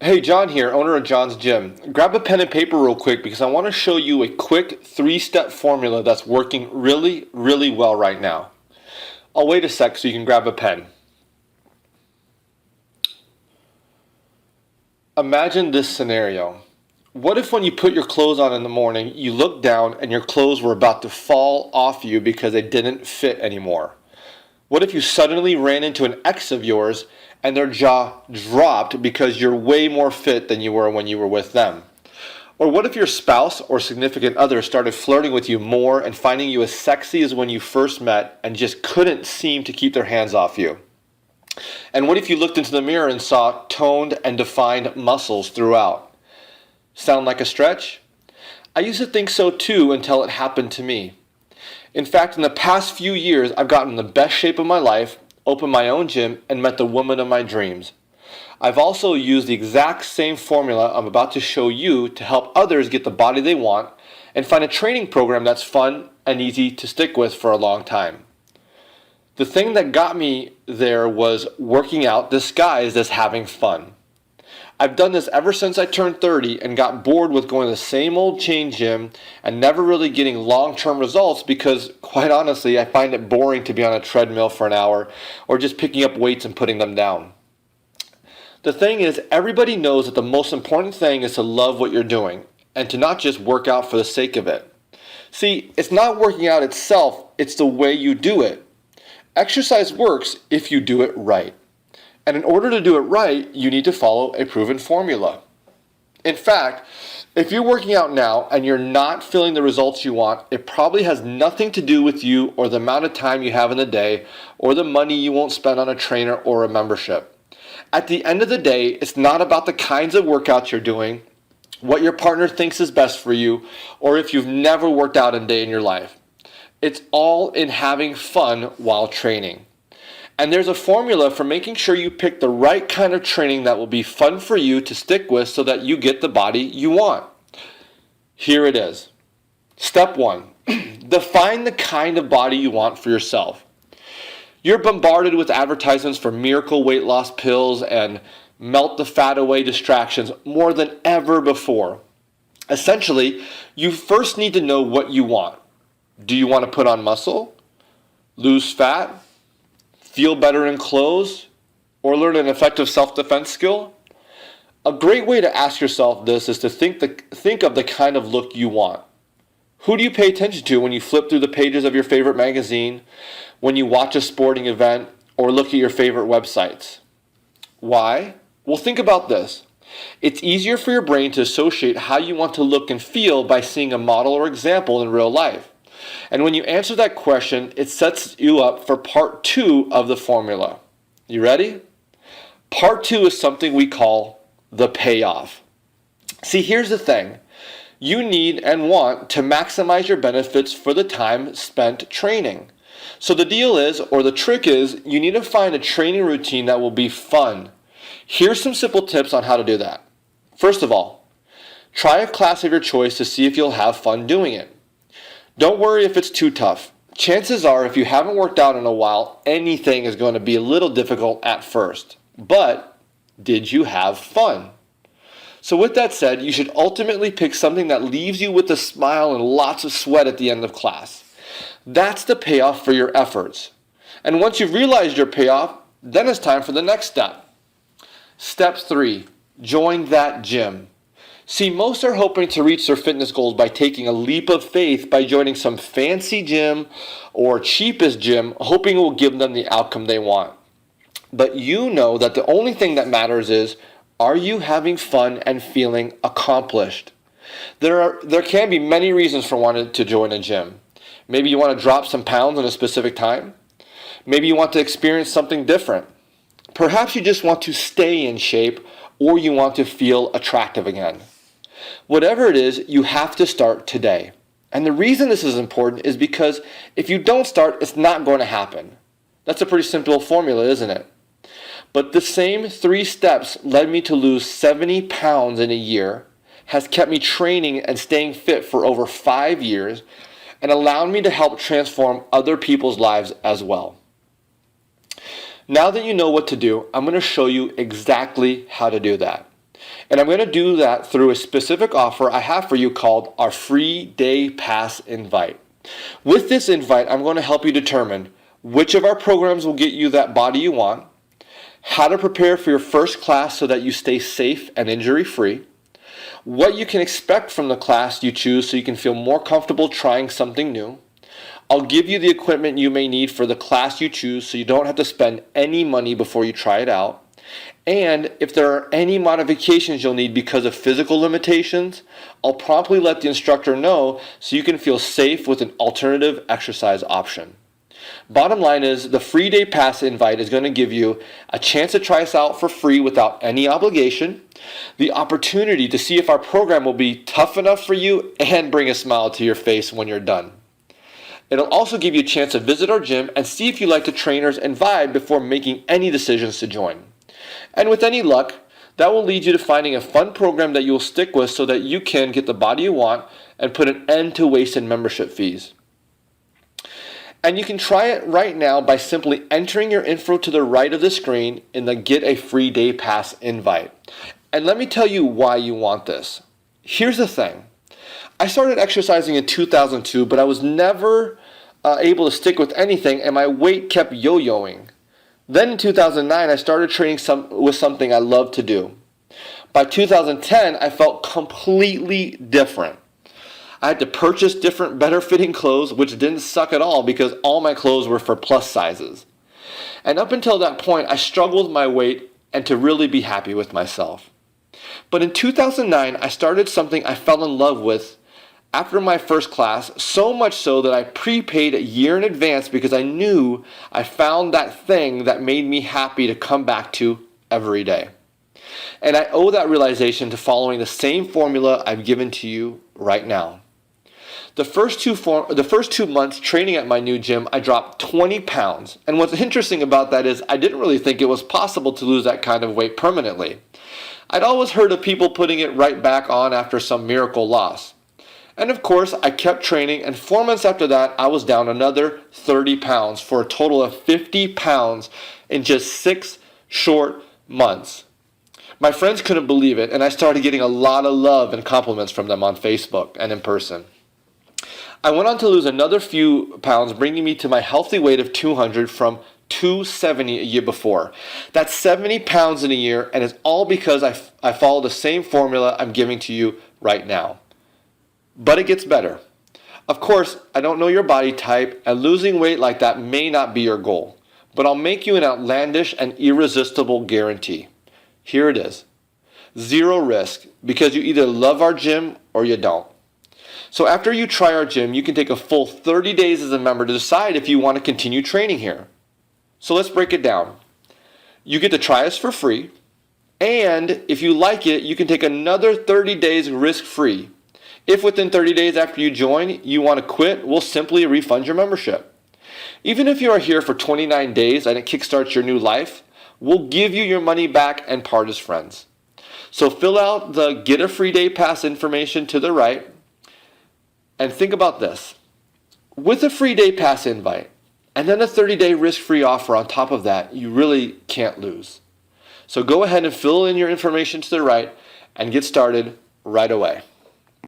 Hey, John here, owner of John's Gym. Grab a pen and paper real quick because I want to show you a quick three-step formula that's working really, really well right now. I'll wait a sec so you can grab a pen. Imagine this scenario. What if when you put your clothes on in the morning, you looked down and your clothes were about to fall off you because they didn't fit anymore? What if you suddenly ran into an ex of yours and their jaw dropped because you're way more fit than you were when you were with them? Or what if your spouse or significant other started flirting with you more and finding you as sexy as when you first met and just couldn't seem to keep their hands off you? And what if you looked into the mirror and saw toned and defined muscles throughout? Sound like a stretch? I used to think so too until it happened to me. In fact, in the past few years, I've gotten in the best shape of my life, opened my own gym, and met the woman of my dreams. I've also used the exact same formula I'm about to show you to help others get the body they want and find a training program that's fun and easy to stick with for a long time. The thing that got me there was working out disguised as having fun. I've done this ever since I turned 30 and got bored with going to the same old chain gym and never really getting long-term results because, quite honestly, I find it boring to be on a treadmill for an hour or just picking up weights and putting them down. The thing is, everybody knows that the most important thing is to love what you're doing and to not just work out for the sake of it. See, it's not working out itself, it's the way you do it. Exercise works if you do it right. And in order to do it right, you need to follow a proven formula. In fact, if you're working out now and you're not feeling the results you want, it probably has nothing to do with you or the amount of time you have in the day or the money you won't spend on a trainer or a membership. At the end of the day, it's not about the kinds of workouts you're doing, what your partner thinks is best for you, or if you've never worked out a day in your life. It's all in having fun while training. And there's a formula for making sure you pick the right kind of training that will be fun for you to stick with so that you get the body you want. Here it is. Step 1. Define the kind of body you want for yourself. You're bombarded with advertisements for miracle weight loss pills and melt the fat away distractions more than ever before. Essentially, you first need to know what you want. Do you want to put on muscle? Lose fat? Feel better in clothes, or learn an effective self-defense skill? A great way to ask yourself this is to think of the kind of look you want. Who do you pay attention to when you flip through the pages of your favorite magazine, when you watch a sporting event, or look at your favorite websites? Why? Well, think about this. It's easier for your brain to associate how you want to look and feel by seeing a model or example in real life. And when you answer that question, it sets you up for part 2 of the formula. You ready? Part 2 is something we call the payoff. See, here's the thing. You need and want to maximize your benefits for the time spent training. So the deal is, or the trick is, you need to find a training routine that will be fun. Here's some simple tips on how to do that. First of all, try a class of your choice to see if you'll have fun doing it. Don't worry if it's too tough. Chances are, if you haven't worked out in a while, anything is going to be a little difficult at first. But did you have fun? So with that said, you should ultimately pick something that leaves you with a smile and lots of sweat at the end of class. That's the payoff for your efforts. And once you've realized your payoff, then it's time for the next step. Step 3, join that gym. See, most are hoping to reach their fitness goals by taking a leap of faith by joining some fancy gym or cheapest gym, hoping it will give them the outcome they want. But you know that the only thing that matters is, are you having fun and feeling accomplished? There can be many reasons for wanting to join a gym. Maybe you want to drop some pounds in a specific time. Maybe you want to experience something different. Perhaps you just want to stay in shape, or you want to feel attractive again. Whatever it is, you have to start today. And the reason this is important is because if you don't start, it's not going to happen. That's a pretty simple formula, isn't it? But the same 3 steps led me to lose 70 pounds in a year, has kept me training and staying fit for over 5 years, and allowed me to help transform other people's lives as well. Now that you know what to do, I'm going to show you exactly how to do that. And I'm going to do that through a specific offer I have for you called our free day pass invite. With this invite, I'm going to help you determine which of our programs will get you that body you want, how to prepare for your first class so that you stay safe and injury-free, what you can expect from the class you choose so you can feel more comfortable trying something new. I'll give you the equipment you may need for the class you choose so you don't have to spend any money before you try it out. And if there are any modifications you'll need because of physical limitations, I'll promptly let the instructor know so you can feel safe with an alternative exercise option. Bottom line is, the free day pass invite is going to give you a chance to try us out for free without any obligation, the opportunity to see if our program will be tough enough for you, and bring a smile to your face when you're done. It'll also give you a chance to visit our gym and see if you like the trainers and vibe before making any decisions to join. And with any luck, that will lead you to finding a fun program that you will stick with so that you can get the body you want and put an end to wasted membership fees. And you can try it right now by simply entering your info to the right of the screen in the Get a Free Day Pass invite. And let me tell you why you want this. Here's the thing. I started exercising in 2002, but I was never able to stick with anything, and my weight kept yo-yoing. Then in 2009, I started training with something I love to do. By 2010, I felt completely different. I had to purchase different, better fitting clothes, which didn't suck at all because all my clothes were for plus sizes. And up until that point, I struggled with my weight and to really be happy with myself. But in 2009, I started something I fell in love with after my first class, so much so that I prepaid a year in advance because I knew I found that thing that made me happy to come back to every day. And I owe that realization to following the same formula I've given to you right now. The first 2 months training at my new gym, I dropped 20 pounds. And what's interesting about that is I didn't really think it was possible to lose that kind of weight permanently. I'd always heard of people putting it right back on after some miracle loss. And of course, I kept training, and 4 months after that, I was down another 30 pounds for a total of 50 pounds in just 6 short months. My friends couldn't believe it, and I started getting a lot of love and compliments from them on Facebook and in person. I went on to lose another few pounds, bringing me to my healthy weight of 200 from 270 a year before. That's 70 pounds in a year, and it's all because I follow the same formula I'm giving to you right now. But it gets better. Of course, I don't know your body type, and losing weight like that may not be your goal, but I'll make you an outlandish and irresistible guarantee. Here it is. 0 risk, because you either love our gym or you don't. So after you try our gym, you can take a full 30 days as a member to decide if you want to continue training here. So let's break it down. You get to try us for free, and if you like it, you can take another 30 days risk-free. If within 30 days after you join, you want to quit, we'll simply refund your membership. Even if you are here for 29 days and it kickstarts your new life, we'll give you your money back and part as friends. So fill out the Get a Free Day Pass information to the right, and think about this. With a free day pass invite, and then a 30-day risk-free offer on top of that, you really can't lose. So go ahead and fill in your information to the right and get started right away.